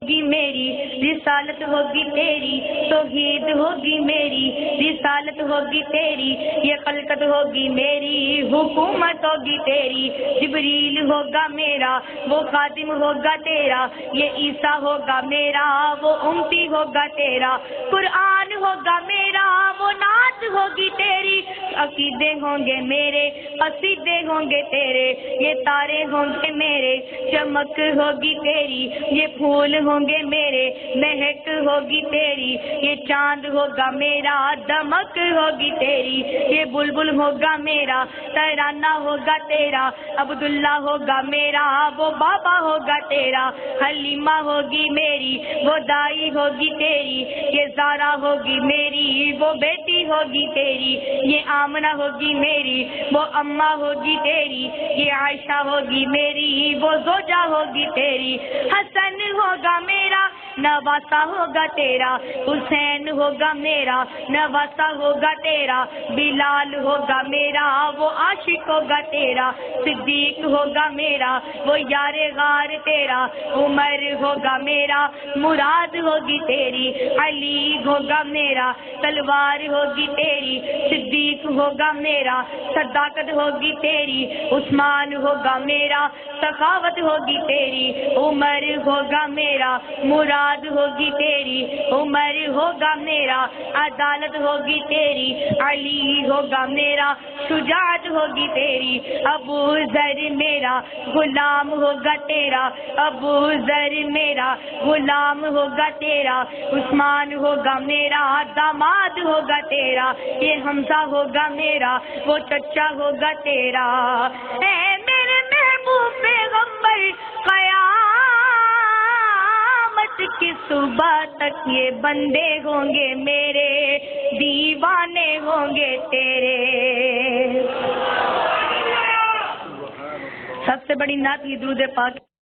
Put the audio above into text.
ہوگی میری رسالت ہوگی تیری، توحید ہوگی میری رسالت ہوگی تیری، یہ خلقت ہوگی میری حکومت ہوگی تیری، جبریل ہوگا میرا وہ خادم ہوگا تیرا، یہ عیسیٰ ہوگا میرا وہ امتی ہوگا تیرا، قرآن ہوگا میرا وہ نعت ہوگی تیری، عقیدے ہوں گے میرے قصیدے ہوں گے تیرے، یہ تارے ہوں گے میرے چمک ہوگی تیری، یہ پھول ہوں گے میرے مہک ہوگی تیری، یہ چاند ہوگا میرا دمک ہوگی تیری، یہ بلبل ہوگا میرا ترانہ ہوگا تیرا، عبداللہ ہوگا میرا وہ بابا ہوگا تیرا، حلیمہ ہوگی میری وہ دائی ہوگی تیری، یہ زارا ہوگی میری وہ بیٹی ہوگی تیری، یہ آمنہ ہوگی میری وہ اماں ہوگی تیری، یہ عائشہ ہوگی میری وہ زوجہ ہوگی تیری، حسن ہوگا میرا نواسہ ہوگا تیرا، حسین ہوگا میرا نواسہ ہوگا تیرا، بلال ہوگا میرا وہ عاشق ہوگا تیرا، صدیق ہوگا میرا وہ یار غار تیرا، عمر ہوگا میرا مراد ہوگی تیری، علی ہوگا میرا تلوار ہوگی تیری، صدیق ہوگا میرا صداقت ہوگی تیری، عثمان ہوگا میرا سخاوت ہوگی تیری، عمر ہوگا میرا مراد ہوگی تیری، عمر ہوگا میرا عدالت ہوگی تیری، علی ہوگا میرا شجاعت ہوگی تیری، ابو ذر میرا غلام ہوگا تیرا، ابو ذر میرا غلام ہوگا تیرا، عثمان ہوگا میرا داماد ہوگا تیرا، یہ حمزہ ہوگا میرا وہ چچا ہوگا تیرا، اے میرے محبوب پیغمبر قیامت کی صبح تک یہ بندے ہوں گے میرے، دیوانے ہوں گے تیرے۔ سب سے بڑی نعت یہ درود پاک